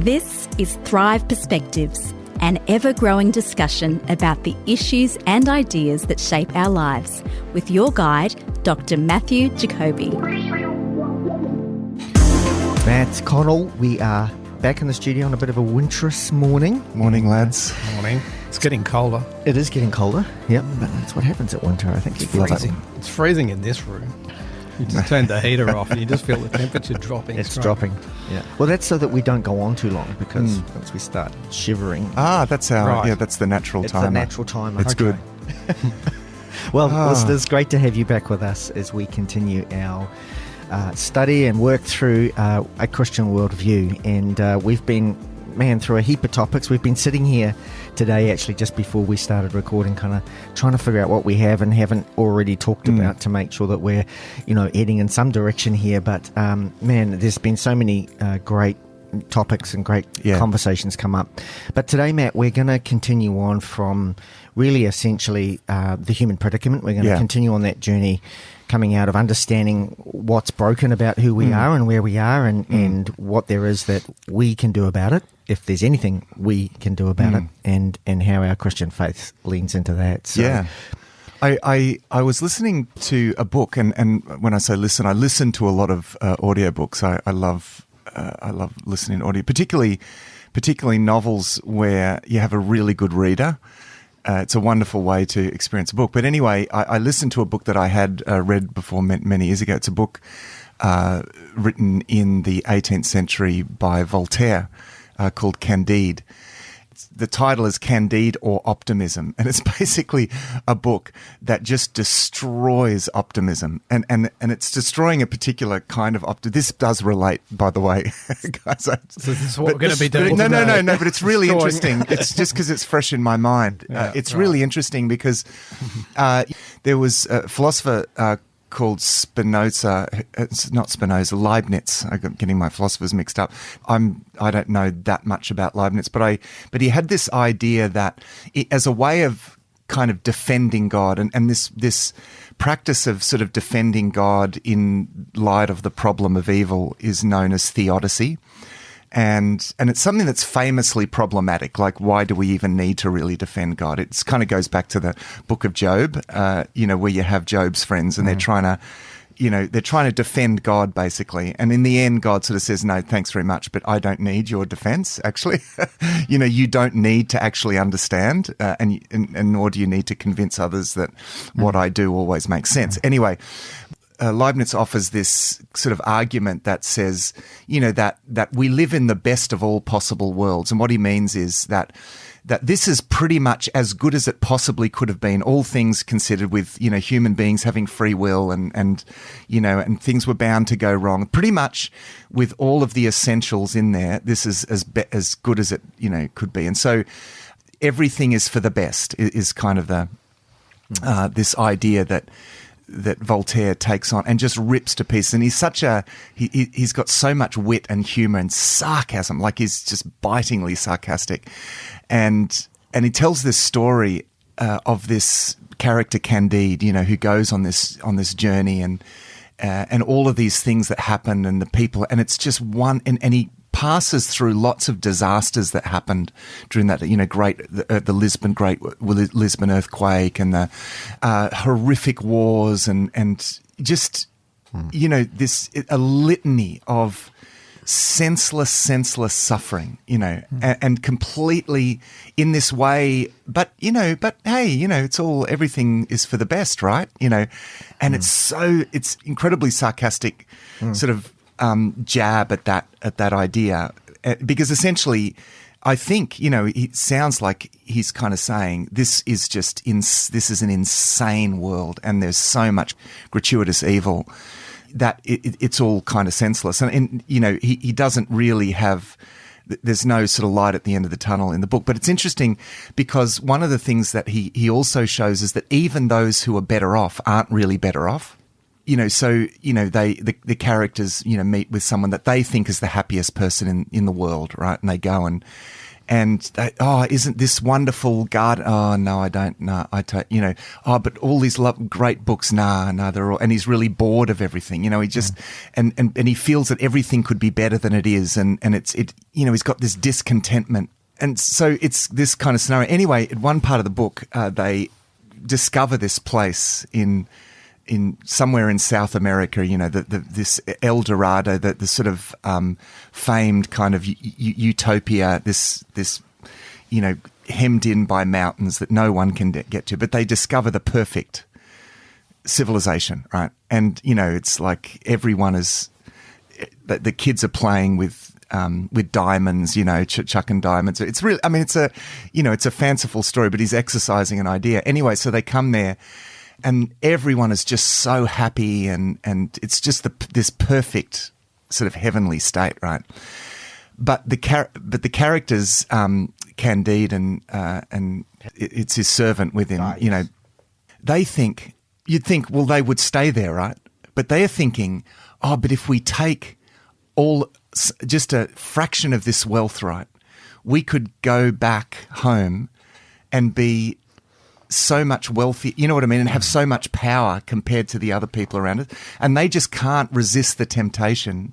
This is Thrive Perspectives, an ever-growing discussion about the issues and ideas that shape our lives, with your guide, Dr. Matthew Jacoby. Matt Connell, we are back in the studio on a bit of a winterous morning. Morning, lads. Morning. It's getting colder. It is getting colder, yep, but that's what happens at winter, I think. It's freezing. It's freezing in this room. You just turn the heater off and you just feel the temperature dropping. It's dropping, yeah. Well, that's so that we don't go on too long, because once we start shivering... That's our... Right. Yeah, that's the natural timer. It's the natural timer. It's good. Well, listeners, great to have you back with us as we continue our study and work through a Christian worldview. And we've been, through a heap of topics. We've been sitting here today, actually, just before we started recording, kind of trying to figure out what we have and haven't already talked about to make sure that we're, heading in some direction here. But, there's been so many great topics and great conversations come up. But today, Matt, we're going to continue on from really essentially the human predicament. We're going to continue on that journey, coming out of understanding what's broken about who we are and where we are, and what there is that we can do about it, if there's anything we can do about it, and how our Christian faith leans into that. So, I was listening to a book, and when I say listen, I listen to a lot of audiobooks. I love listening to audio, particularly novels where you have a really good reader. It's a wonderful way to experience a book. But anyway, I listened to a book that I had read before many years ago. It's a book written in the 18th century by Voltaire called Candide. The title is Candide or Optimism, and it's basically a book that just destroys optimism, and it's destroying a particular kind of optimism. This does relate, by the way, guys. So this is what we're going to be doing. No, but it's really interesting. It's just because it's fresh in my mind. It's really interesting because there was a philosopher called Spinoza. It's not Spinoza, Leibniz. I'm getting my philosophers mixed up. I don't know that much about Leibniz, but he had this idea that as a way of kind of defending God, and this practice of sort of defending God in light of the problem of evil is known as theodicy. And it's something that's famously problematic. Like, why do we even need to really defend God? It kind of goes back to the book of Job, where you have Job's friends and they're trying to defend God, basically. And in the end, God sort of says, no, thanks very much, but I don't need your defense, actually. You don't need to actually understand, and nor do you need to convince others that what I do always makes sense. Anyway, Leibniz offers this sort of argument that says, that we live in the best of all possible worlds. And what he means is that this is pretty much as good as it possibly could have been, all things considered, with, human beings having free will and things were bound to go wrong. Pretty much with all of the essentials in there, this is as good as it, could be. And so everything is for the best is kind of the this idea that Voltaire takes on and just rips to pieces. And he's got so much wit and humour and sarcasm, like he's just bitingly sarcastic. And he tells this story of this character Candide, who goes on this journey and all of these things that happen and the people, and it's just one, and he passes through lots of disasters that happened during that, the Lisbon earthquake and the horrific wars and just, a litany of senseless suffering, and completely in this way, but hey, it's all, everything is for the best, right? And it's incredibly sarcastic sort of jab at that idea, because essentially I think, it sounds like he's kind of saying this is an insane world and there's so much gratuitous evil that it's all kind of senseless. And he doesn't really have, there's no sort of light at the end of the tunnel in the book. But it's interesting because one of the things that he also shows is that even those who are better off aren't really better off. The characters, meet with someone that they think is the happiest person in the world, right? And they go And isn't this wonderful garden? Oh no, I don't. No, but all these great books. No, they're all. And he's really bored of everything. He just and he feels that everything could be better than it is, and he's got this discontentment, and so it's this kind of scenario. Anyway, in one part of the book, they discover this place in somewhere in South America, this El Dorado, the sort of famed kind of utopia, this hemmed in by mountains that no one can get to. But they discover the perfect civilization, right? And it's like everyone is. The kids are playing with diamonds, chucking diamonds. It's really, it's a fanciful story, but he's exercising an idea anyway. So they come there. And everyone is just so happy, and it's just this perfect sort of heavenly state, right? But the characters, Candide and it's his servant with him. Right. You'd think, well, they would stay there, right? But they are thinking, but if we take just a fraction of this wealth, right, we could go back home and be so much wealthy, you know what I mean, and have so much power compared to the other people around it. And they just can't resist the temptation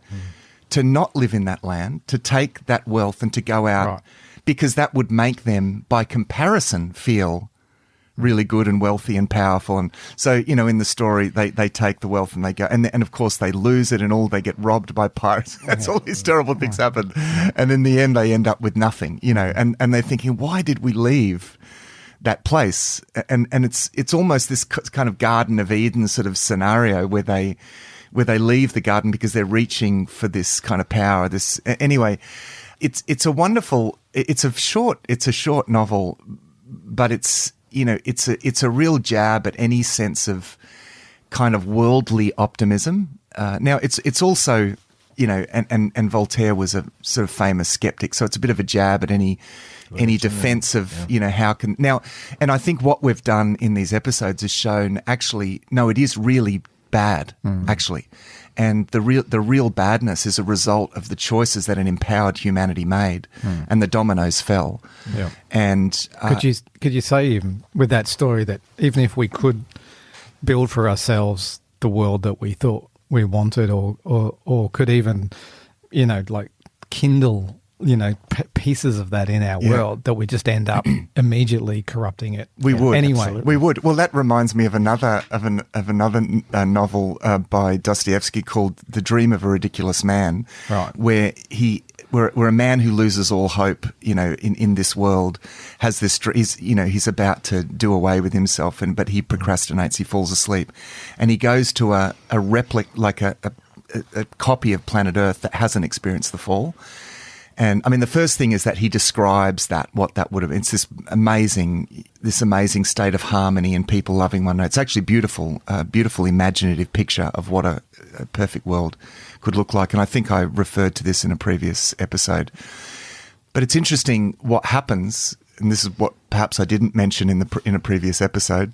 to not live in that land, to take that wealth and to go out, right, because that would make them, by comparison, feel really good and wealthy and powerful. And so, in the story, they take the wealth and they go, and of course they lose it, and they get robbed by pirates. That's all these terrible things happen. And in the end, they end up with nothing, and they're thinking, why did we leave that place? And it's almost this kind of Garden of Eden sort of scenario where they leave the garden because they're reaching for this kind of power. Anyway, it's a short novel, but it's a real jab at any sense of kind of worldly optimism. Now it's also, and Voltaire was a sort of famous skeptic, so it's a bit of a jab at any defense of, how can now. And I think what we've done in these episodes has shown, actually, no, it is really bad, actually. And the real badness is a result of the choices that an empowered humanity made, and the dominoes fell. Yeah. And could you say, even with that story, that even if we could build for ourselves the world that we thought we wanted, or could even, like kindle, pieces of that in our world, that we just end up immediately corrupting it. We would anyway. Absolutely. We would. Well, that reminds me of another novel by Dostoevsky called "The Dream of a Ridiculous Man," right? Where a man who loses all hope, in this world, has this. He's about to do away with himself, but he procrastinates. He falls asleep, and he goes to a replica, like a copy of Planet Earth that hasn't experienced the fall. And the first thing is that he describes what that would have been. It's this amazing state of harmony and people loving one another. It's actually beautiful imaginative picture of what a perfect world could look like. And I think I referred to this in a previous episode. But it's interesting what happens, and this is what perhaps I didn't mention in a previous episode.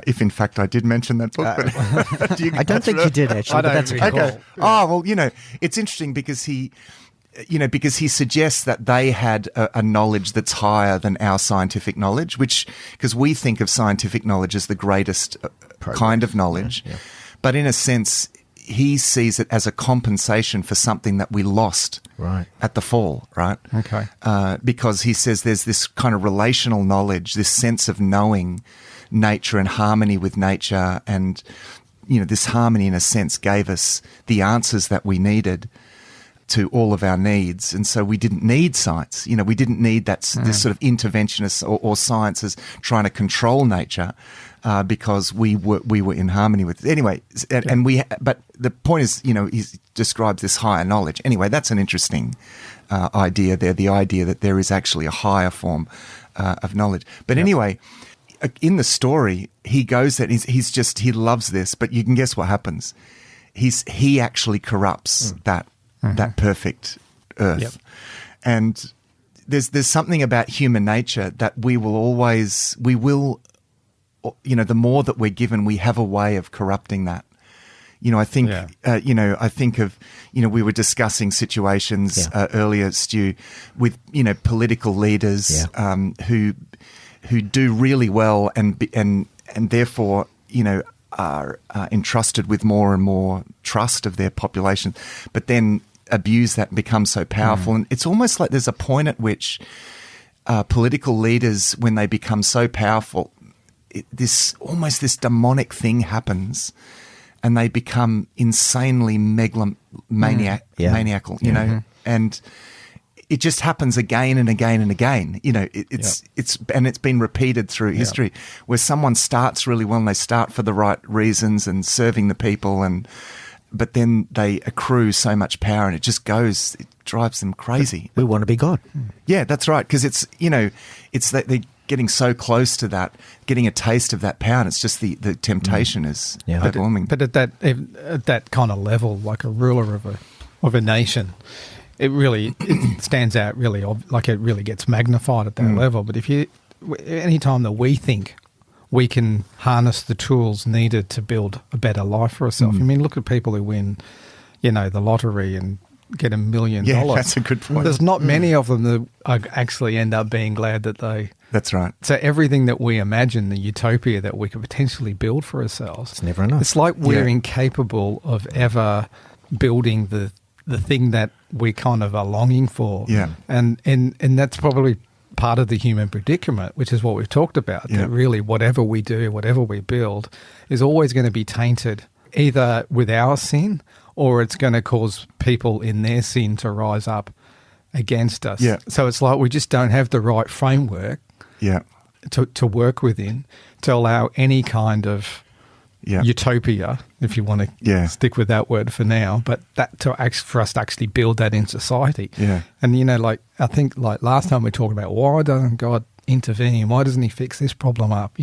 If in fact I did mention that book, but I don't think you did actually. But that's okay. Yeah. Oh well, it's interesting because he suggests that they had a knowledge that's higher than our scientific knowledge, because we think of scientific knowledge as the greatest kind of knowledge. Yeah. But in a sense, he sees it as a compensation for something that we lost at the fall, right? Okay. Because he says there's this kind of relational knowledge, this sense of knowing nature and harmony with nature. And, this harmony, in a sense, gave us the answers that we needed to all of our needs. And so we didn't need science. We didn't need this sort of interventionist or science as trying to control nature, because we were in harmony with it. Anyway, but the point is, he describes this higher knowledge. Anyway, that's an interesting idea there, the idea that there is actually a higher form of knowledge. But anyway, in the story, he goes there, he loves this, but you can guess what happens. He actually corrupts that perfect earth. Yep. And there's something about human nature that we will, the more that we're given, we have a way of corrupting that. I think, I think of, we were discussing situations earlier, Stu, with, political leaders who do really well and therefore, are entrusted with more and more trust of their population, but then abuse that and become so powerful. And it's almost like there's a point at which political leaders, when they become so powerful, this demonic thing happens, and they become insanely maniacal, and it just happens again and again and again. It's been repeated through history, where someone starts really well and they start for the right reasons and serving the people, but then they accrue so much power and it drives them crazy. We want to be God. Yeah, that's right. Because it's that they're getting so close to that, getting a taste of that power, and it's just the temptation is overwhelming. But at that kind of level, like a ruler of a nation, it stands out really, like it really gets magnified at that level. But any time that we think we can harness the tools needed to build a better life for ourselves. I mean, look at people who win, the lottery and get $1 million. Yeah, that's a good point. There's not many of them that actually end up being glad that they... That's right. So everything that we imagine, the utopia that we could potentially build for ourselves... It's never enough. It's like we're incapable of ever building the thing that we kind of are longing for. Yeah. And that's probably part of the human predicament, which is what we've talked about, that really whatever we do, whatever we build is always going to be tainted either with our sin or it's going to cause people in their sin to rise up against us. Yeah. So it's like we just don't have the right framework to work within to allow any kind of utopia, if you want to stick with that word for now, but for us to actually build that in society. Yeah. And, I think last time we talked about why doesn't God intervene? Why doesn't he fix this problem up?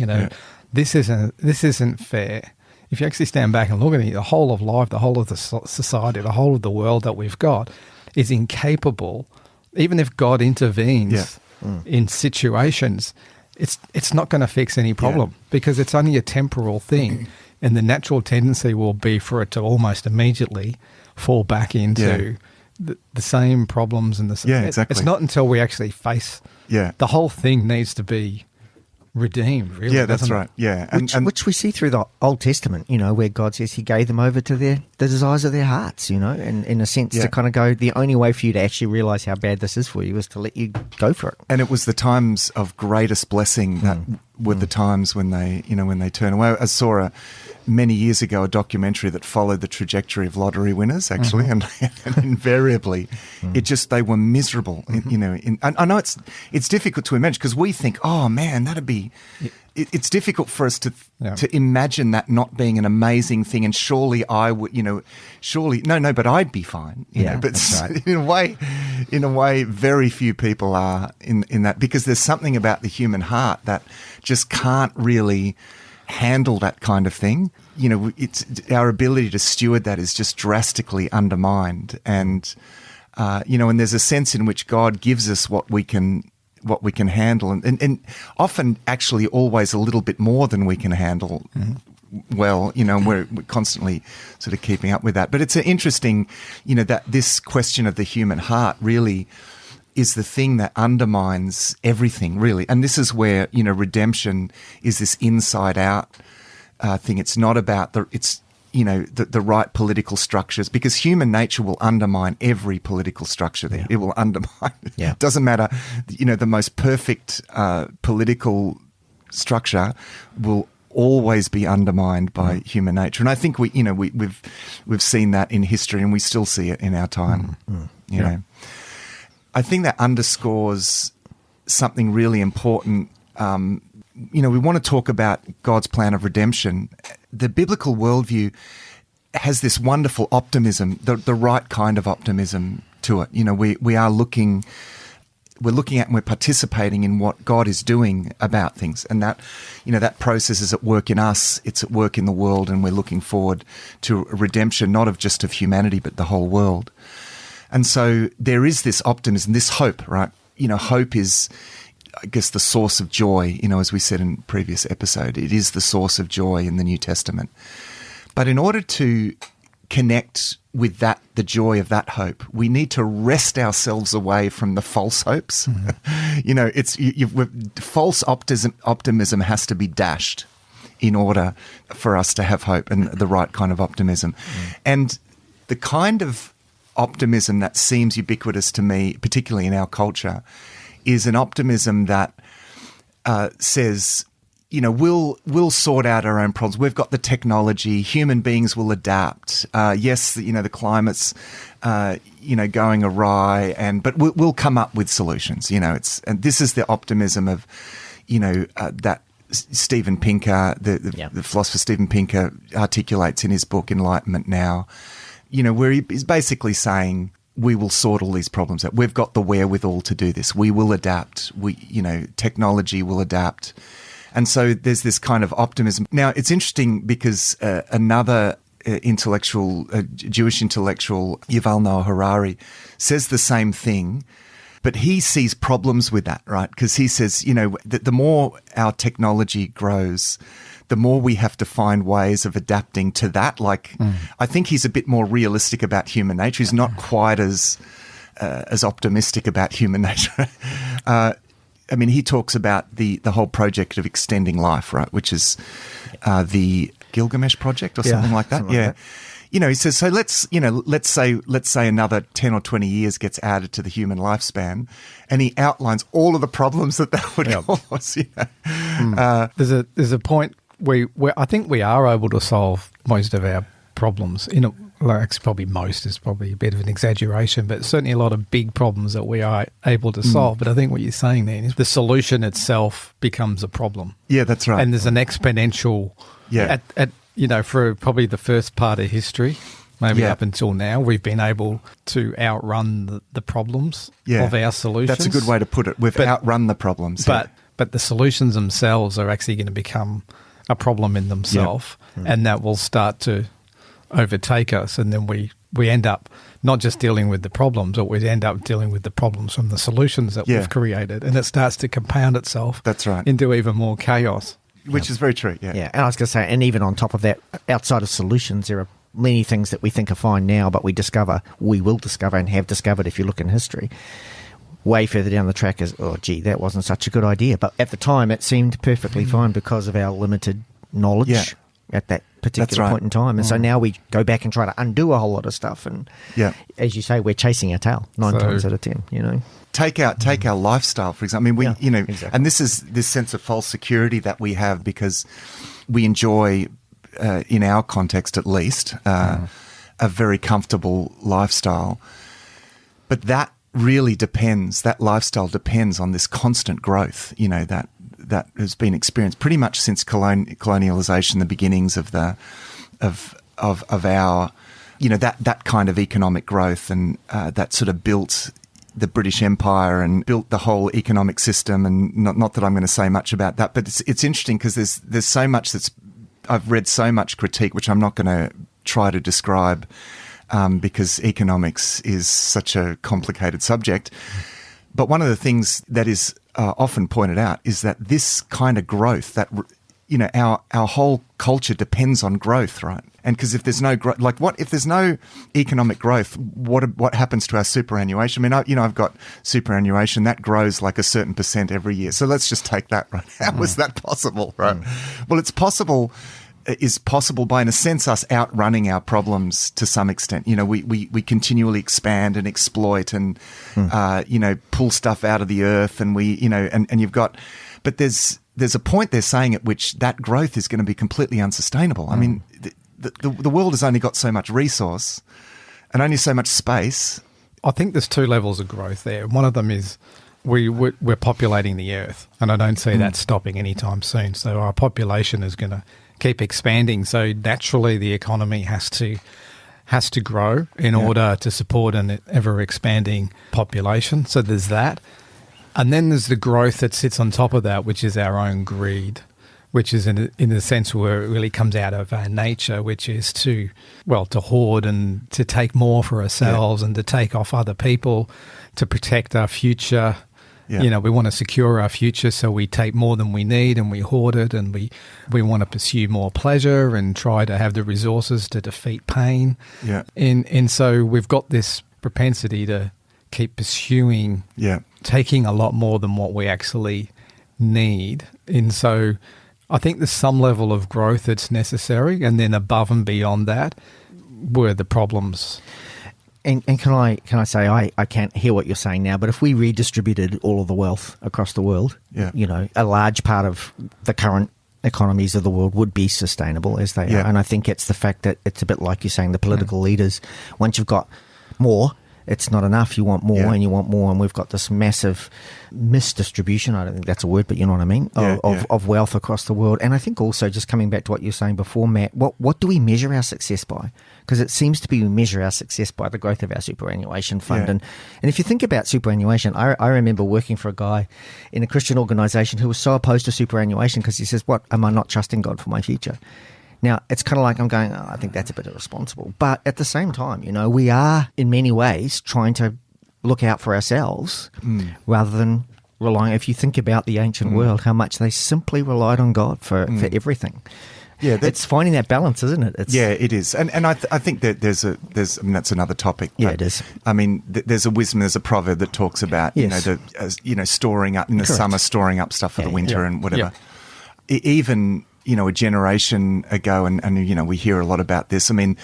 This isn't fair. If you actually stand back and look at it, the whole of life, the whole of the society, the whole of the world that we've got is incapable, even if God intervenes in situations, it's not going to fix any problem because it's only a temporal thing. And the natural tendency will be for it to almost immediately fall back into the same problems and the same. Yeah, exactly. It's not until we actually face the whole thing needs to be redeemed, really. Yeah, that's right. Yeah. Which we see through the Old Testament, where God says he gave them over to the desires of their hearts, and in a sense to kind of go, the only way for you to actually realize how bad this is for you is to let you go for it. And it was the times of greatest blessing that were the times when they, when they turn away. I saw many years ago a documentary that followed the trajectory of lottery winners, actually, and invariably they were miserable. I know it's difficult to imagine because we think, oh man, that'd be. It's difficult for us to imagine that not being an amazing thing, and surely I would, but I'd be fine. But right. in a way, very few people are in that, because there's something about the human heart that just can't really handle that kind of thing. It's our ability to steward that is just drastically undermined, and and there's a sense in which God gives us what we can handle, and often actually always a little bit more than we can handle. Well, we're constantly sort of keeping up with that. But it's an interesting, that this question of the human heart really is the thing that undermines everything, really. And this is where, redemption is this inside out thing. It's not about the right political structures, because human nature will undermine every political structure there. It will undermine. It doesn't matter, the most perfect political structure will always be undermined by human nature. And I think we've seen that in history, and we still see it in our time. You know, I think that underscores something really important. We want to talk about God's plan of redemption. The biblical worldview has this wonderful optimism, the right kind of optimism to it. We're looking at and we're participating in what God is doing about things, and that, that process is at work in us, it's at work in the world, and we're looking forward to a redemption, not just of humanity, but the whole world. And so there is this optimism, this hope, right? Hope is, I guess, the source of joy, as we said in previous episode. It is the source of joy in the New Testament. But in order to connect with that, the joy of that hope, we need to wrest ourselves away from the false hopes. False optimism has to be dashed in order for us to have hope and the right kind of optimism. And the kind of optimism that seems ubiquitous to me, particularly in our culture, is an optimism that says, we'll sort out our own problems. We've got the technology. Human beings will adapt. Yes, the climate's, going awry, but we'll come up with solutions. And this is the optimism of, that Steven Pinker, the philosopher Steven Pinker, articulates in his book Enlightenment Now. Where he's basically saying, we will sort all these problems out. We've got the wherewithal to do this. We will adapt. Technology will adapt. And so there's this kind of optimism. Now, it's interesting because another intellectual, Jewish intellectual, Yuval Noah Harari, says the same thing, but he sees problems with that, right? Because he says, that the more our technology grows, the more we have to find ways of adapting to that. I think he's a bit more realistic about human nature. He's not quite as optimistic about human nature. He talks about the whole project of extending life, right? Which is the Gilgamesh project or something like that. Yeah. He says, so let's say another 10 or 20 years gets added to the human lifespan, and he outlines all of the problems that would cause. There's a point where I think we are able to solve most of our problems. Probably most is probably a bit of an exaggeration, but certainly a lot of big problems that we are able to solve. But I think what you're saying there is the solution itself becomes a problem. Yeah, that's right. And there's an exponential for probably the first part of history, maybe up until now, we've been able to outrun the problems of our solutions. That's a good way to put it. We've outrun the problems. But the solutions themselves are actually going to become a problem in themselves, and that will start to overtake us, and then we end up not just dealing with the problems, but we end up dealing with the problems from the solutions that we've created, and it starts to compound itself into even more chaos. Which is very true, Yeah, and I was going to say, and even on top of that, outside of solutions, there are many things that we think are fine now, but we will discover and have discovered, if you look in history, way further down the track as, that wasn't such a good idea. But at the time, it seemed perfectly fine because of our limited knowledge at that particular point in time. And so now we go back and try to undo a whole lot of stuff. And as you say, we're chasing our tail 9 times out of 10, Take our lifestyle, for example. Exactly. And this is this sense of false security that we have because we enjoy, in our context at least, a very comfortable lifestyle. But that really depends, that lifestyle depends on this constant growth, that has been experienced pretty much since colonialization, the beginnings of our, that kind of economic growth, and that sort of built the British Empire and built the whole economic system. And not that I'm going to say much about that, but it's interesting because there's so much I've read so much critique, which I'm not going to try to describe because economics is such a complicated subject. But one of the things that is often pointed out is that this kind of growth, that our whole culture depends on growth, right? And because if there's no growth, if there's no economic growth, what happens to our superannuation? I've got superannuation that grows like a certain percent every year. So let's just take that, right? How is that possible, right? Well, it's possible. Is possible by, in a sense, us outrunning our problems to some extent. We continually expand and exploit and, pull stuff out of the earth, and and you've got, but there's a point they're saying at which that growth is going to be completely unsustainable. I mean, the world has only got so much resource and only so much space. I think there's 2 levels of growth there. One of them is we're populating the earth, and I don't see that stopping anytime soon. So our population is going to keep expanding. So naturally, the economy has to grow in order to support an ever expanding population. So there's that, and then there's the growth that sits on top of that, which is our own greed, which is in a sense where it really comes out of our nature, which is to hoard and to take more for ourselves and to take off other people, to protect our future. Yeah. You know, we want to secure our future, so we take more than we need and we hoard it, and we want to pursue more pleasure and try to have the resources to defeat pain. Yeah. And so we've got this propensity to keep pursuing, taking a lot more than what we actually need. And so I think there's some level of growth that's necessary, and then above and beyond that were the problems. And can I say I can't hear what you're saying now, but if we redistributed all of the wealth across the world, you know, a large part of the current economies of the world would be sustainable as they are. And I think it's the fact that it's a bit like you're saying, the political leaders, once you've got more, it's not enough. You want more and you want more. And we've got this massive misdistribution, I don't think that's a word, but you know what I mean, of wealth across the world. And I think also, just coming back to what you were saying before, Matt, what do we measure our success by? Because it seems to be we measure our success by the growth of our superannuation fund. And if you think about superannuation, I remember working for a guy in a Christian organisation who was so opposed to superannuation because he says, what, am I not trusting God for my future? Now, it's kind of like I'm going, I think that's a bit irresponsible. But at the same time, you know, we are in many ways trying to look out for ourselves rather than relying. If you think about the ancient world, how much they simply relied on God for everything. Yeah, it's finding that balance, isn't it? It is, and I think that there's I mean, that's another topic. Yeah, it is. I mean, there's a wisdom, there's a proverb that talks about storing up in the summer, storing up stuff for the winter and whatever. Even a generation ago, and you know, we hear a lot about this. I mean,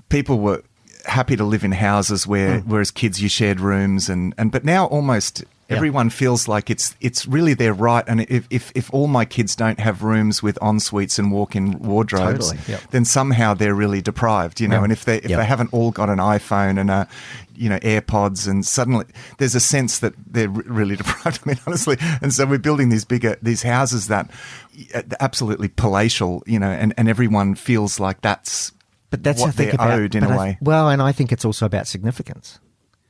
people were happy to live in houses where as kids you shared rooms, but now almost everyone feels like it's really their right. And if all my kids don't have rooms with en suites and walk-in wardrobes, then somehow they're really deprived, you know. And if they haven't all got an iPhone and AirPods, and suddenly there's a sense that they're really deprived. I mean, honestly. And so we're building these houses that absolutely palatial, you know, and everyone feels like that's what they're owed in a way. Well, and I think it's also about significance.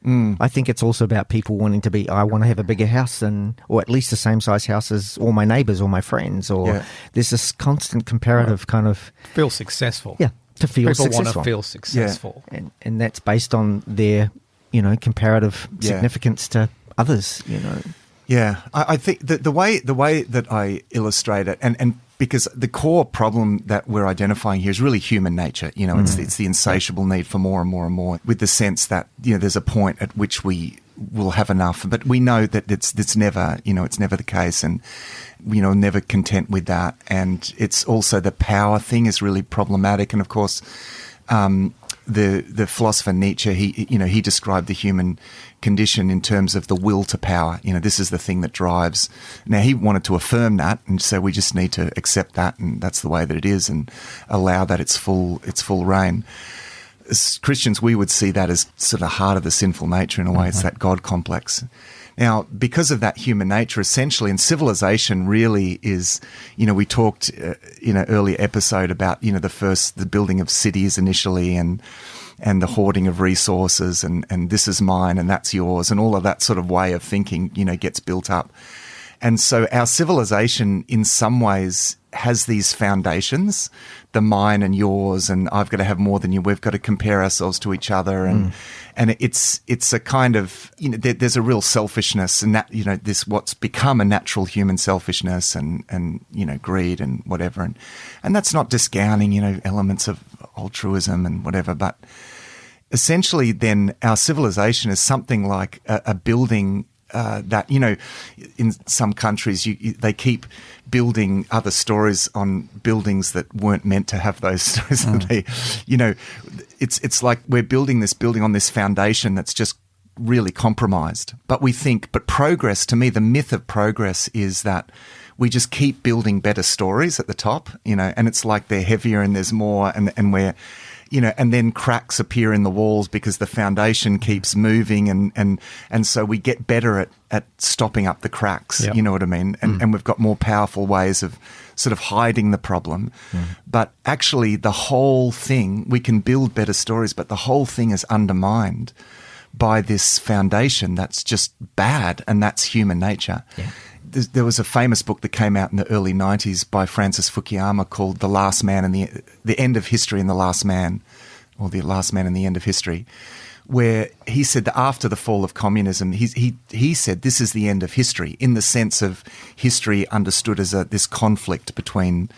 I think it's also about people wanting to be, I want to have a bigger house or at least the same size house as all my neighbours or my friends, or there's this constant comparative kind of... Feel successful. Yeah, to feel people successful. People want to feel successful. Yeah. And that's based on their, comparative significance to others, you know. Yeah, I think the way that I illustrate it, and because the core problem that we're identifying here is really human nature. You know, it's the insatiable need for more and more and more, with the sense that, you know, there's a point at which we will have enough, but we know that it's never, it's never the case, and never content with that. And it's also the power thing is really problematic. And of course, the philosopher Nietzsche, he described the human condition in terms of the will to power. You know, this is the thing that drives. Now, he wanted to affirm that, and so we just need to accept that, and that's the way that it is, and allow that its full reign. As Christians, we would see that as sort of heart of the sinful nature in a way. It's that God complex. Now, because of that human nature, essentially, and civilization really is, we talked in an earlier episode about, the building of cities initially, and the hoarding of resources, and this is mine and that's yours, and all of that sort of way of thinking, gets built up. And so our civilization in some ways has these foundations, the mine and yours, and I've got to have more than you. We've got to compare ourselves to each other. And it's a kind of, there's a real selfishness, and that, this what's become a natural human selfishness and greed and whatever. And that's not discounting, elements of altruism and whatever, but essentially then our civilization is something like a building that, in some countries, they keep building other stories on buildings that weren't meant to have those stories. It's like we're building this building on this foundation that's just really compromised. But progress, to me, the myth of progress is that we just keep building better stories at the top, and it's like they're heavier and there's more, and we're, and then cracks appear in the walls because the foundation keeps moving, and so we get better at stopping up the cracks, you know what I mean? And we've got more powerful ways of sort of hiding the problem. But actually the whole thing, we can build better stories, but the whole thing is undermined by this foundation that's just bad, and that's human nature. Yeah. There was a famous book that came out in the early 90s by Francis Fukuyama called The Last Man and the End of History and the Last Man, or The Last Man and the End of History, where he said that after the fall of communism, he said this is the end of history, in the sense of history understood as this conflict between,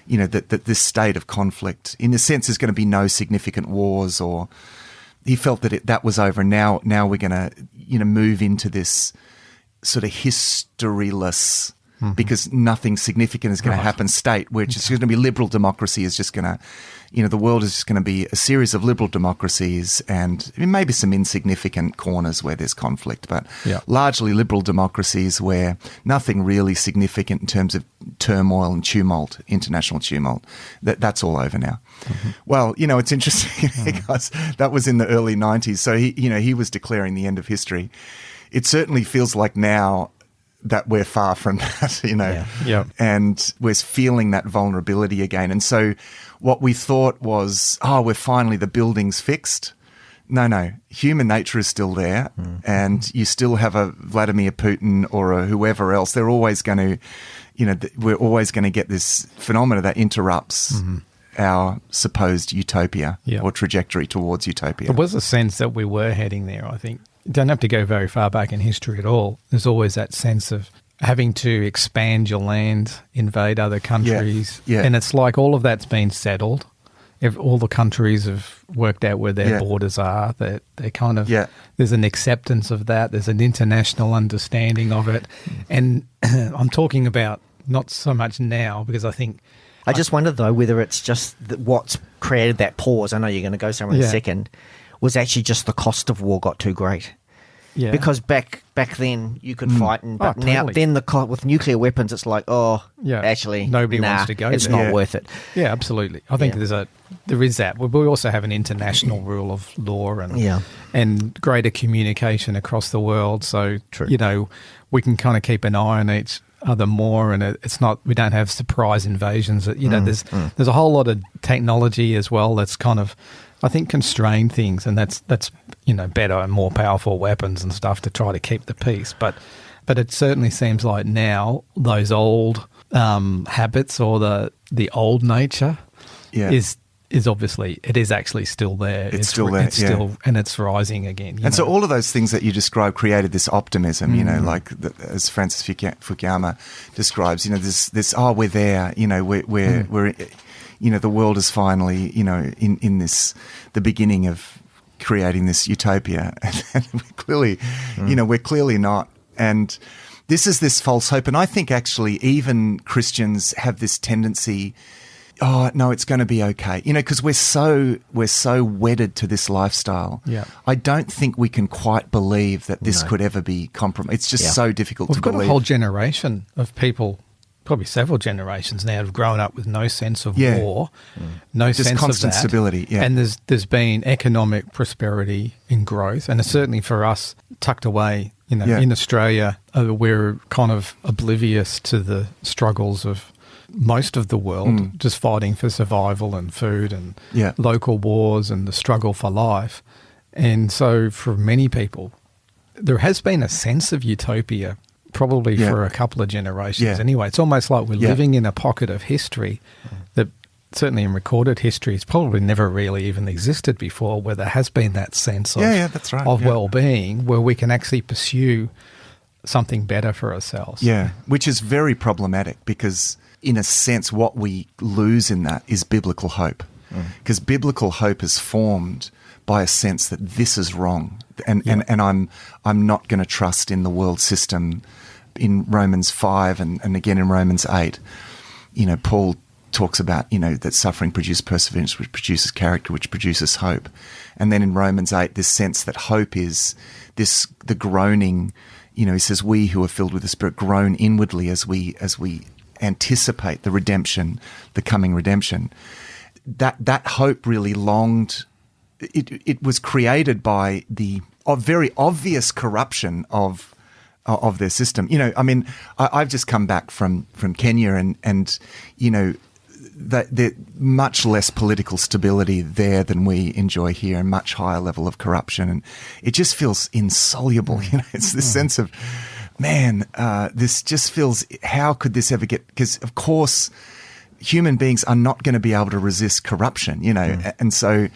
that this state of conflict. In a sense, there's going to be no significant wars, or he felt that that was over. Now we're going to, move into this sort of historyless, because nothing significant is going to happen state, which is going to be liberal democracy is just going to, the world is just going to be a series of liberal democracies, and maybe some insignificant corners where there's conflict, but largely liberal democracies where nothing really significant in terms of turmoil and tumult, international tumult. That's all over now. Well, it's interesting because that was in the early 90s. So he was declaring the end of history. It certainly feels like now that we're far from that, and we're feeling that vulnerability again. And so what we thought was, we're finally, the building's fixed. No, human nature is still there, and you still have a Vladimir Putin or a whoever else. They're always going to, we're always going to get this phenomena that interrupts our supposed utopia or trajectory towards utopia. There was a sense that we were heading there, I think. You don't have to go very far back in history at all. There's always that sense of having to expand your land, invade other countries. And it's like all of that's been settled. All the countries have worked out where their borders are. They're kind of, there's an acceptance of that. There's an international understanding of it. And I'm talking about not so much now, because I think... I just wonder, though, whether it's just what's created that pause. I know you're going to go somewhere in a second. Was actually just the cost of war got too great. Yeah. Because back then you could fight, but now then with nuclear weapons it's like, actually nobody wants to go. It's not worth it. Yeah, absolutely. I think there is that. We also have an international rule of law and greater communication across the world. So we can kind of keep an eye on each other more, and it's not, we don't have surprise invasions. There's a whole lot of technology as well that's kind of, I think, constrain things, and that's better and more powerful weapons and stuff to try to keep the peace. But it certainly seems like now those old habits, or the old nature is obviously, it is actually still there. It's still there. It's still, and it's rising again. So all of those things that you described created this optimism. As Francis Fukuyama describes, this we're there. We're the world is finally, in this, the beginning of creating this utopia. And we're clearly, we're clearly not. And this is this false hope. And I think actually even Christians have this tendency, no, it's going to be okay. Because we're so wedded to this lifestyle. Yeah. I don't think we can quite believe that this could ever be compromised. It's just so difficult to believe. We've got a whole generation of people, probably several generations now, have grown up with no sense of war, no just sense constant of that. Stability. Yeah. And there's been economic prosperity and growth, and certainly for us, tucked away, in Australia, we're kind of oblivious to the struggles of most of the world, just fighting for survival and food and local wars and the struggle for life. And so for many people, there has been a sense of utopia probably for a couple of generations anyway. It's almost like we're living in a pocket of history that certainly in recorded history has probably never really even existed before, where there has been that sense of, that's right. of well-being, where we can actually pursue something better for ourselves. Yeah, which is very problematic, because in a sense what we lose in that is biblical hope. Because biblical hope is formed by a sense that this is wrong, and I'm not going to trust in the world system. In Romans 5 and again in Romans 8, Paul talks about, that suffering produces perseverance, which produces character, which produces hope. And then in Romans 8, this sense that hope is the groaning, he says, we who are filled with the Spirit groan inwardly as we anticipate the redemption, the coming redemption. That hope really longed. It was created by the very obvious corruption of their system. I've just come back from Kenya, and there's much less political stability there than we enjoy here, and much higher level of corruption, and it just feels insoluble. It's this sense of, man, this just feels, how could this ever get? Because of course, human beings are not going to be able to resist corruption, and so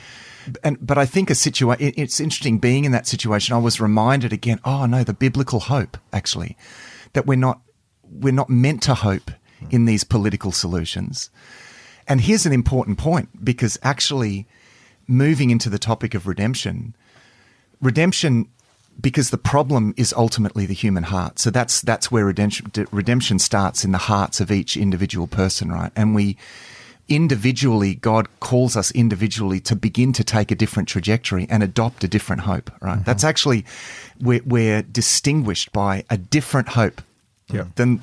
But I think it's interesting being in that situation. I was reminded again, oh no, the biblical hope, actually, that we're not meant to hope in these political solutions. And here's an important point, because actually moving into the topic of redemption, because the problem is ultimately the human heart. So that's where redemption starts, in the hearts of each individual person, right? And we individually, God calls us individually to begin to take a different trajectory and adopt a different hope, right? Mm-hmm. That's actually, we're distinguished by a different hope than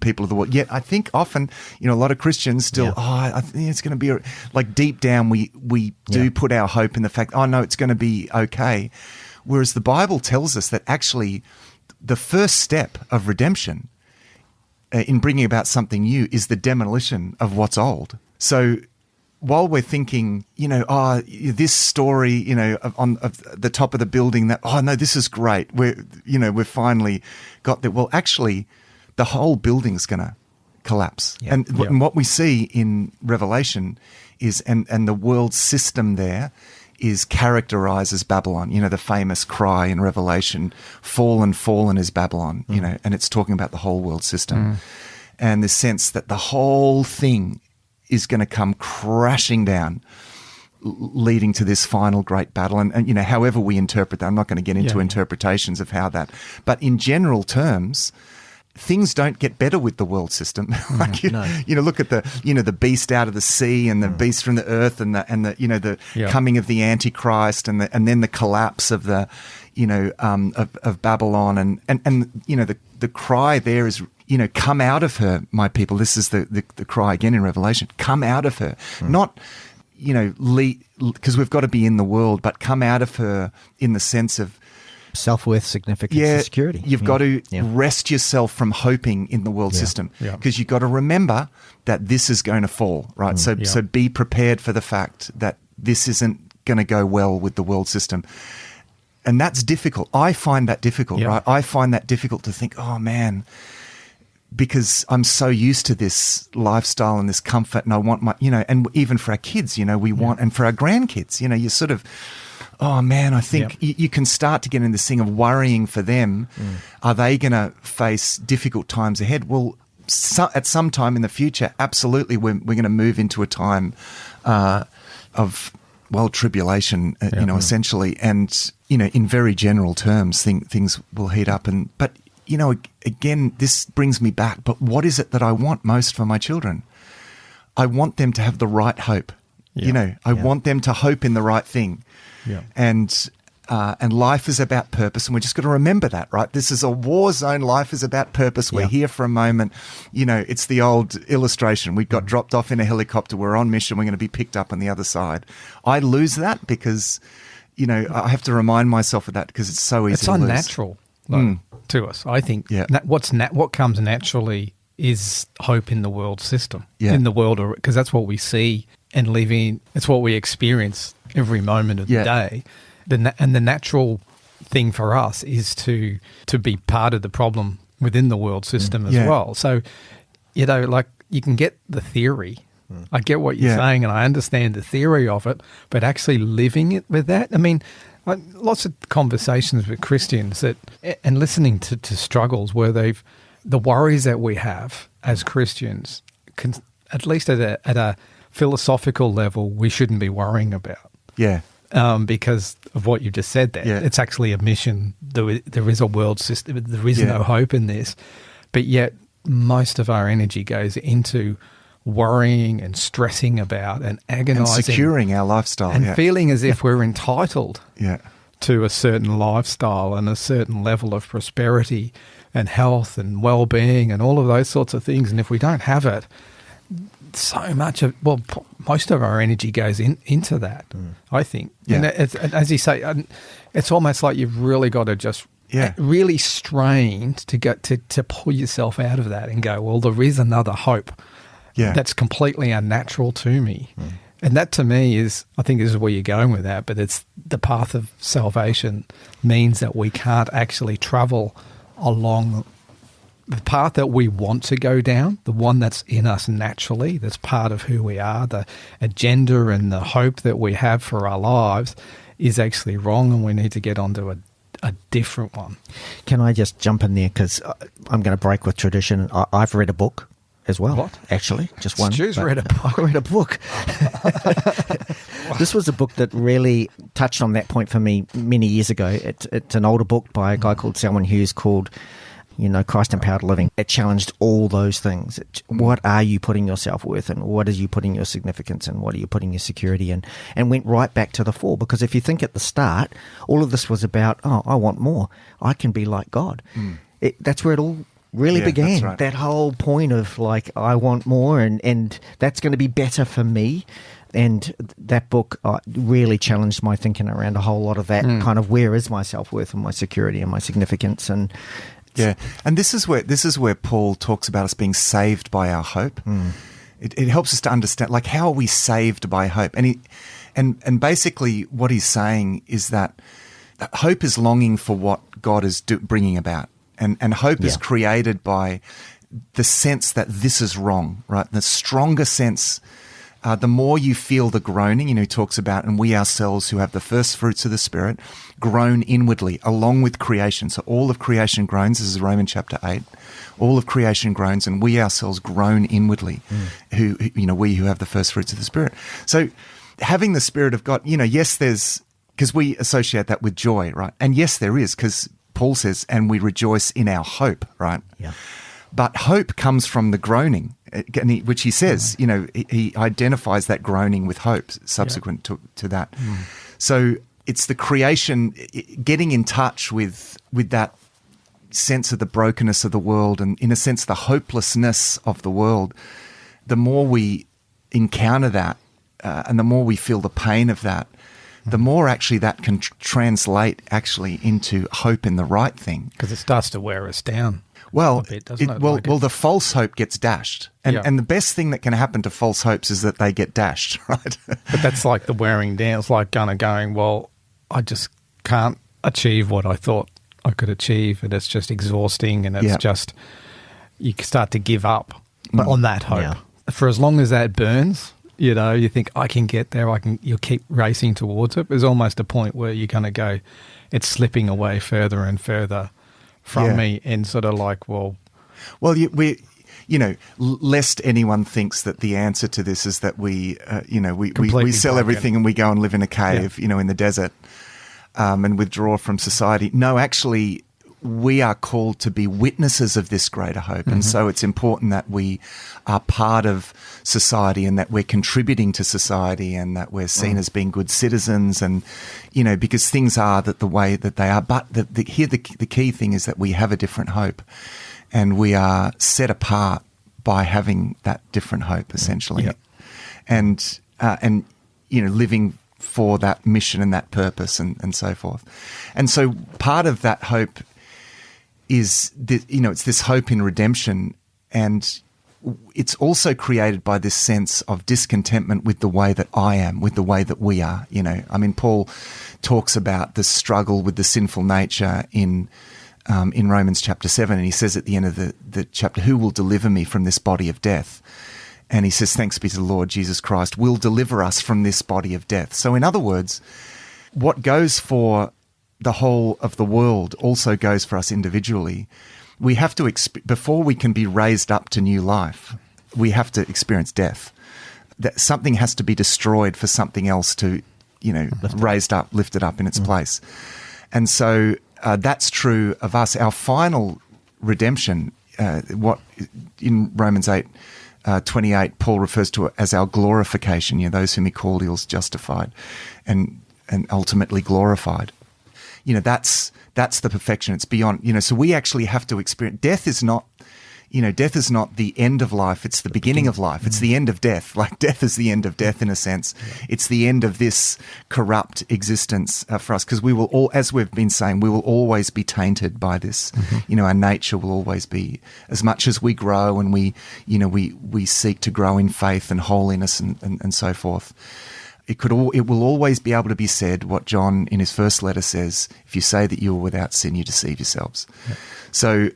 people of the world. Yet I think often, a lot of Christians still, I think it's going to be, like deep down, we do put our hope in the fact, oh no, it's going to be okay. Whereas the Bible tells us that actually the first step of redemption in bringing about something new is the demolition of what's old. So while we're thinking, this story, on the top of the building, that, oh no, this is great. We've finally got there. Well, actually, the whole building's going to collapse. Yeah. And what we see in Revelation is, and the world system there is characterized as Babylon. The famous cry in Revelation, fallen, fallen is Babylon, and it's talking about the whole world system. And the sense that the whole thing is going to come crashing down, leading to this final great battle. And however we interpret that, I'm not going to get into interpretations of how that, but in general terms, things don't get better with the world system. Look at the beast out of the sea, and the beast from the earth, and the coming of the Antichrist, and then the collapse of the of Babylon, and the cry there is, come out of her, my people. This is the cry again in Revelation. Come out of her, not because we've got to be in the world, but come out of her in the sense of self-worth, significance, and security. You've got to wrest yourself from hoping in the world system, because you've got to remember that this is going to fall, right? So be prepared for the fact that this isn't going to go well with the world system. And that's difficult. I find that difficult, right? I find that difficult to think, oh man, because I'm so used to this lifestyle and this comfort, and I want my, and even for our kids, we want, and for our grandkids, you sort of, oh man, I think you can start to get in this thing of worrying for them. Are they going to face difficult times ahead? Well, at some time in the future, absolutely, we're going to move into a time of, tribulation, essentially. And, in very general terms, things will heat up. But again, this brings me back. But what is it that I want most for my children? I want them to have the right hope. I want them to hope in the right thing. Yeah. And life is about purpose, and we're just got to remember that, right? This is a war zone. Life is about purpose. We're here for a moment. It's the old illustration. We got dropped off in a helicopter. We're on mission. We're going to be picked up on the other side. I lose that because, I have to remind myself of that, because it's so easy to lose. It's unnatural to us. I think what comes naturally is hope in the world system, in the world, because that's what we see and live in. It's what we experience every moment of the day. And the natural thing for us is to be part of the problem within the world system as well. So, like, you can get the theory. I get what you're saying, and I understand the theory of it, but actually living it with that, I mean, lots of conversations with Christians and listening to struggles where the worries that we have as Christians, at least at a philosophical level, we shouldn't be worrying about. Yeah. Because of what you just said there. Yeah. It's actually a mission. There is a world system. There is no hope in this. But yet most of our energy goes into worrying and stressing about and agonizing. And securing our lifestyle. And feeling as if we're entitled to a certain lifestyle and a certain level of prosperity and health and well-being and all of those sorts of things. And if we don't have it, so much of, most of our energy goes into that, I think. And as you say, it's almost like you've really got to just really strained to get to pull yourself out of that and go, well, there is another hope that's completely unnatural to me. And that to me is, I think this is where you're going with that, but it's the path of salvation means that we can't actually travel along the path that we want to go down, the one that's in us naturally, that's part of who we are, the agenda and the hope that we have for our lives is actually wrong, and we need to get onto a different one. Can I just jump in there, because I'm going to break with tradition. I've read a book as well. What? Actually, just one. Stu's read a book. I read a book. This was a book that really touched on that point for me many years ago. It's an older book by a guy called Selwyn Hughes called, Christ Empowered Living. It challenged all those things. What are you putting your self-worth in? What are you putting your significance in? What are you putting your security in? And went right back to the fall. Because if you think at the start, all of this was about, I want more. I can be like God. That's where it all really began. That's right. That whole point of I want more, and that's going to be better for me. And that book really challenged my thinking around a whole lot of that kind of, where is my self-worth and my security and my significance. And and this is where Paul talks about us being saved by our hope. It helps us to understand, how are we saved by hope? And basically what he's saying is that hope is longing for what God is bringing about, and hope is created by the sense that this is wrong, right? The stronger sense. The more you feel the groaning, he talks about, and we ourselves who have the first fruits of the Spirit groan inwardly along with creation. So all of creation groans. This is Romans chapter 8. All of creation groans, and we ourselves groan inwardly, we who have the first fruits of the Spirit. So having the Spirit of God, yes, there's, because we associate that with joy, right? And yes, there is, because Paul says, and we rejoice in our hope, right? Yeah. But hope comes from the groaning, which he says, he identifies that groaning with hope subsequent to that. So it's the creation, getting in touch with that sense of the brokenness of the world, and in a sense the hopelessness of the world. The more we encounter that, and the more we feel the pain of that, the more actually that can translate actually into hope in the right thing. Because it starts to wear us down. Well, bit, doesn't it? Well, the false hope gets dashed. And the best thing that can happen to false hopes is that they get dashed, right? But that's like the wearing down. It's like going, well, I just can't achieve what I thought I could achieve, and it's just exhausting, and it's just, you start to give up on that hope. Yeah. For as long as that burns, you think, I can get there, you'll keep racing towards it. There's almost a point where you're going to go, it's slipping away further and further from me, and sort of lest anyone thinks that the answer to this is that we sell everything and we go and live in a cave, in the desert, and withdraw from society. No, actually, we are called to be witnesses of this greater hope. And so it's important that we are part of society, and that we're contributing to society, and that we're seen as being good citizens, and, because things are the way that they are. But the key thing is that we have a different hope, and we are set apart by having that different hope, essentially. And living for that mission and that purpose, and so forth. And so part of that hope is it's this hope in redemption, and it's also created by this sense of discontentment with the way that I am, with the way that we are. Paul talks about the struggle with the sinful nature in Romans chapter 7, and he says at the end of the chapter, who will deliver me from this body of death? And he says, thanks be to the Lord Jesus Christ, will deliver us from this body of death. So in other words, what goes for the whole of the world also goes for us individually. We have to, before we can be raised up to new life, we have to experience death. That something has to be destroyed for something else to, lifted up in its place. And so that's true of us. Our final redemption, what in Romans 8:28, Paul refers to it as our glorification. Those whom he called, he was justified, and ultimately glorified. That's the perfection. It's beyond, so we actually have to experience, death is not the end of life. It's the beginning of life. It's the end of death. Like death is the end of death in a sense. It's the end of this corrupt existence for us, because we will all, as we've been saying, we will always be tainted by this. Our nature will always be, as much as we grow and we seek to grow in faith and holiness and so forth. It will always be able to be said what John in his first letter says, if you say that you are without sin, you deceive yourselves. Yeah. So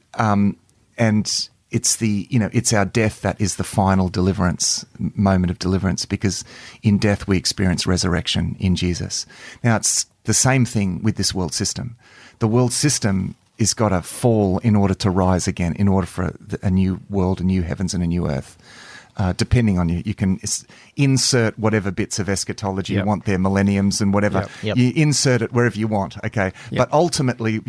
And it's our death that is the final deliverance, moment of deliverance, because in death we experience resurrection in Jesus. Now, it's the same thing with this world system. The world system is got to fall in order to rise again, in order for a new world, a new heavens and a new earth. Depending on you can insert whatever bits of eschatology you want there, millenniums and whatever. You insert it wherever you want, okay? But ultimately,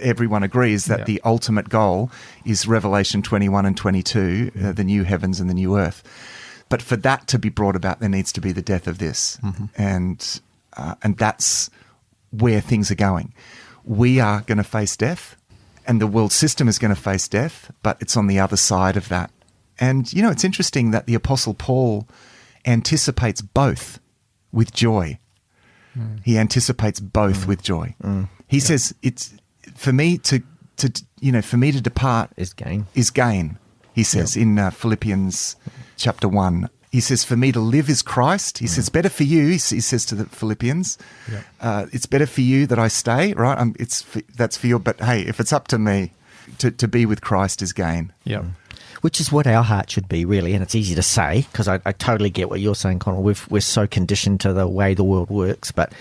everyone agrees that the ultimate goal is Revelation 21 and 22, the new heavens and the new earth. But for that to be brought about, there needs to be the death of this. And that's where things are going. We are going to face death, and the world system is going to face death, but it's on the other side of that. And, it's interesting that the Apostle Paul anticipates both with joy. He anticipates both with joy. He says, it's for me to depart is gain. Is gain, he says in Philippians chapter 1. He says, for me to live is Christ. He says, better for you, he says to the Philippians, it's better for you that I stay, right? That's for you. But hey, if it's up to me, to be with Christ is gain. Yeah. Which is what our heart should be, really. And it's easy to say, because I totally get what you're saying, Connell. We're so conditioned to the way the world works. But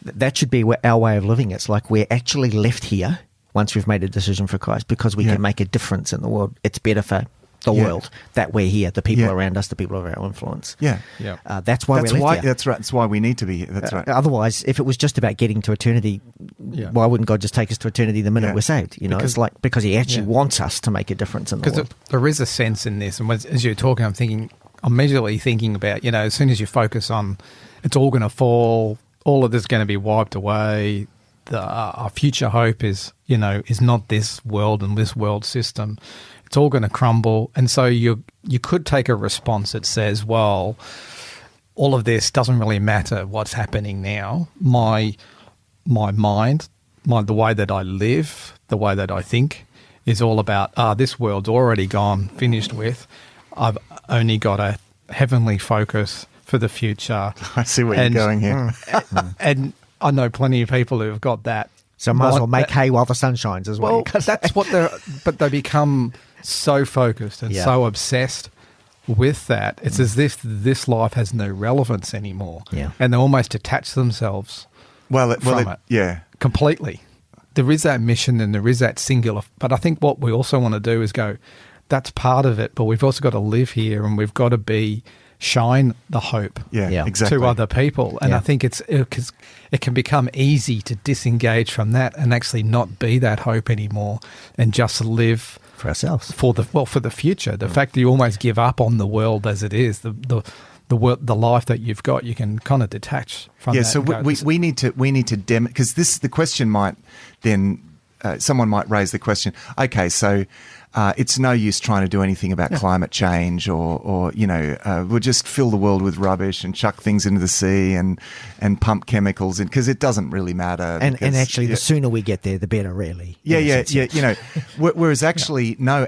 that should be our way of living. It's like we're actually left here once we've made a decision for Christ because we can make a difference in the world. It's better for the world that we're here, the people around us, the people of our influence. That's why we're left here. That's right. That's why we need to be here. That's right. Otherwise, if it was just about getting to eternity, why wouldn't God just take us to eternity the minute we're saved? It's like because He actually wants us to make a difference in the world. Because there is a sense in this, and as you're talking, I'm immediately thinking about, as soon as you focus on it's all going to fall, all of this is going to be wiped away. Our future hope is not this world and this world system. It's all going to crumble. And so you could take a response that says, well, all of this doesn't really matter what's happening now. My mind, the way that I live, the way that I think is all about, this world's already gone, finished with. I've only got a heavenly focus for the future. I see where you're going here. And I know plenty of people who have got that. So might as well make hay while the sun shines as well. Well, that's what but they become so focused and so obsessed with that. It's as if this life has no relevance anymore. And they almost detach themselves from it. Yeah. Completely. There is that mission and there is that singular. But I think what we also want to do is go, that's part of it, but we've also got to live here and we've got to shine the hope exactly. to other people. And I think it can become easy to disengage from that and actually not be that hope anymore and just live for ourselves for the future. The fact that you almost give up on the world as it is, the life that you've got, you can kind of detach from that. So we need to because the question might then someone might raise the question, okay, so it's no use trying to do anything about climate change or we'll just fill the world with rubbish and chuck things into the sea and pump chemicals in, because it doesn't really matter. And actually, the sooner we get there, the better, really. Whereas actually, no,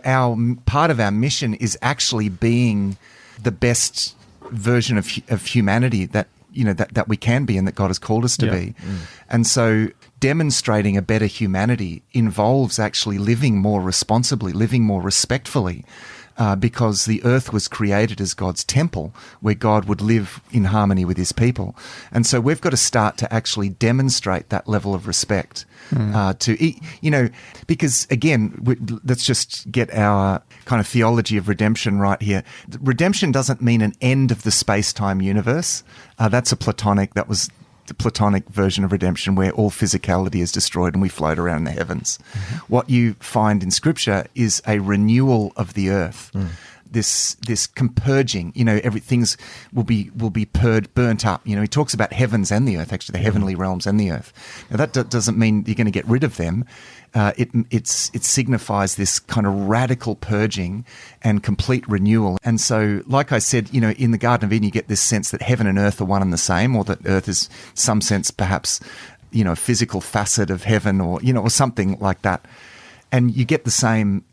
part of our mission is actually being the best version of humanity that we can be and that God has called us to be. And so demonstrating a better humanity involves actually living more responsibly, living more respectfully, because the earth was created as God's temple where God would live in harmony with his people. And so we've got to start to actually demonstrate that level of respect because again, let's just get our kind of theology of redemption right here. Redemption doesn't mean an end of the space-time universe. That was the Platonic version of redemption where all physicality is destroyed and we float around in the heavens. What you find in Scripture is a renewal of the earth. This purging, everything's will be burnt up. He talks about heavens and the earth, actually the heavenly realms and the earth. Now that doesn't mean you're going to get rid of them. It signifies this kind of radical purging and complete renewal. And so, like I said, in the Garden of Eden, you get this sense that heaven and earth are one and the same, or that earth is, in some sense, perhaps, a physical facet of heaven, or something like that. And you get the same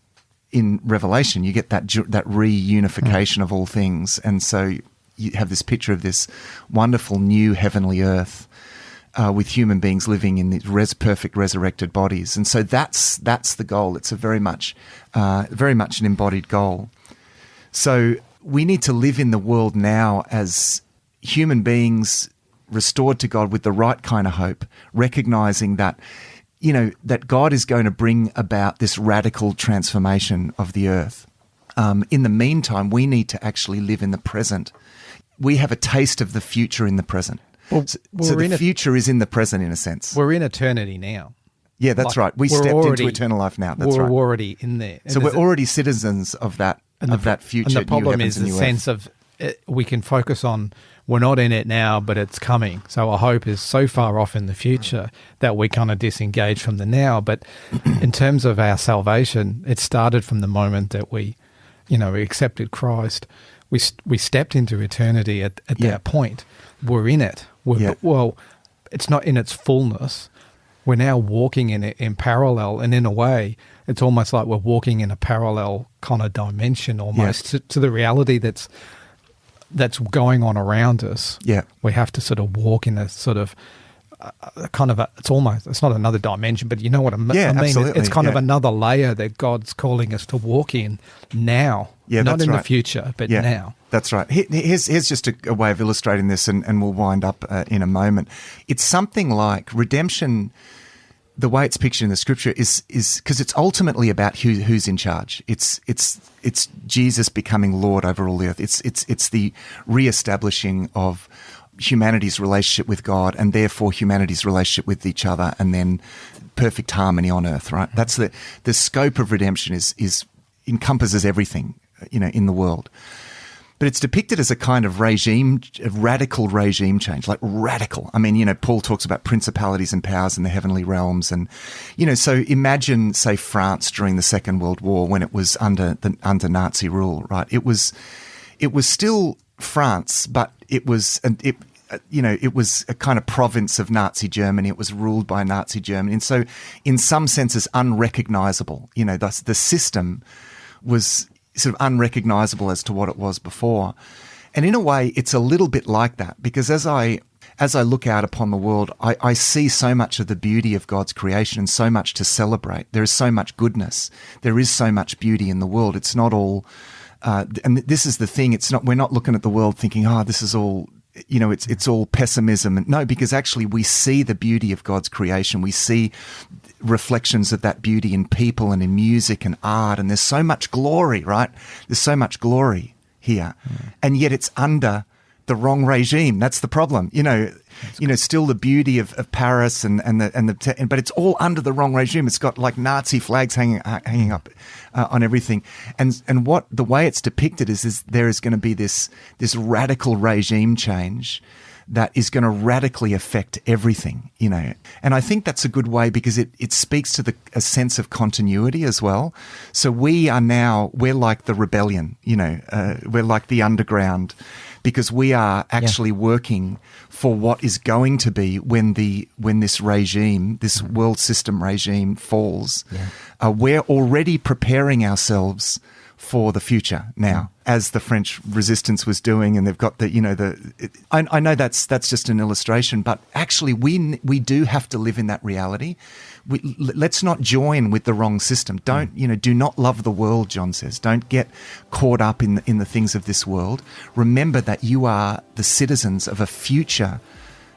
in Revelation. You get that reunification of all things. And so you have this picture of this wonderful new heavenly earth. with human beings living in these perfect resurrected bodies. And so that's the goal. It's a very much an embodied goal. So we need to live in the world now as human beings restored to God with the right kind of hope, recognizing that, that God is going to bring about this radical transformation of the earth. In the meantime, we need to actually live in the present. We have a taste of the future in the present. So the future is in the present, in a sense. We're in eternity now. Yeah, that's right. We stepped into eternal life now. That's right. We're already in there. So we're already citizens of that future. And the problem is the sense of we can focus on we're not in it now, but it's coming. So our hope is so far off in the future that we kind of disengage from the now. But in terms of our salvation, it started from the moment that we accepted Christ. We stepped into eternity at that point. We're in it. Well, it's not in its fullness. We're now walking in it in parallel, and in a way, it's almost like we're walking in a parallel kind of dimension almost to the reality that's going on around us. Yeah, we have to sort of walk in a sort of it's not another dimension, but you know what I mean? Absolutely. It's kind of another layer that God's calling us to walk in now. Yeah, not in right. the future, but now. That's right. Here's just a way of illustrating this, and we'll wind up in a moment. It's something like redemption. The way it's pictured in the scripture is because it's ultimately about who's in charge. It's Jesus becoming Lord over all the earth. It's the reestablishing of humanity's relationship with God, and therefore humanity's relationship with each other, and then perfect harmony on earth. Right. That's the scope of redemption is encompasses everything in the world. But it's depicted as a kind of radical regime change, like radical. I mean, Paul talks about principalities and powers in the heavenly realms. And, so imagine, say, France during the Second World War when it was under Nazi rule, right? It was still France, but it was a kind of province of Nazi Germany. It was ruled by Nazi Germany. And so in some senses unrecognizable. The system was sort of unrecognizable as to what it was before. And in a way, it's a little bit like that, because as I look out upon the world, I see so much of the beauty of God's creation and so much to celebrate. There is so much goodness. There is so much beauty in the world. It's not all, and this is the thing, we're not looking at the world thinking, this is all, it's all pessimism. No, because actually we see the beauty of God's creation. We see reflections of that beauty in people and in music and art, and there's so much glory, right? There's so much glory here, and yet it's under the wrong regime. That's the problem. Still the beauty of Paris but it's all under the wrong regime. It's got like Nazi flags hanging up on everything, and what the way it's depicted is there is going to be this radical regime change that is going to radically affect everything, And I think that's a good way because it speaks to a sense of continuity as well. So we're like the rebellion, we're like the underground, because we are actually working for what is going to be when this regime, this world system regime falls. Yeah. We're already preparing ourselves for the future now, as the French resistance was doing, and they've got I know that's just an illustration, but actually we do have to live in that reality. Let's not join with the wrong system. Do not love the world, John says. Don't get caught up in the things of this world. Remember that you are the citizens of a future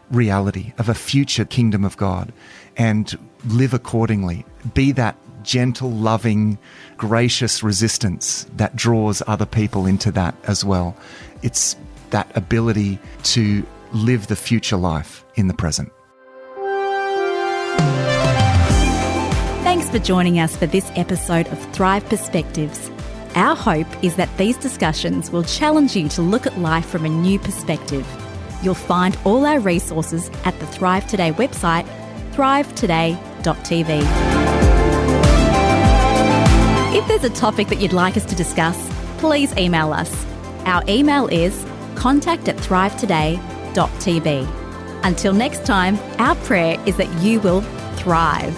reality, of a future kingdom of God, and live accordingly. Be that gentle, loving, gracious resistance that draws other people into that as well. It's that ability to live the future life in the present. Thanks for joining us for this episode of Thrive Perspectives. Our hope is that these discussions will challenge you to look at life from a new perspective. You'll find all our resources at the Thrive Today website, thrivetoday.tv. If there's a topic that you'd like us to discuss, please email us. Our email is contact@thrivetoday.tv. Until next time, our prayer is that you will thrive.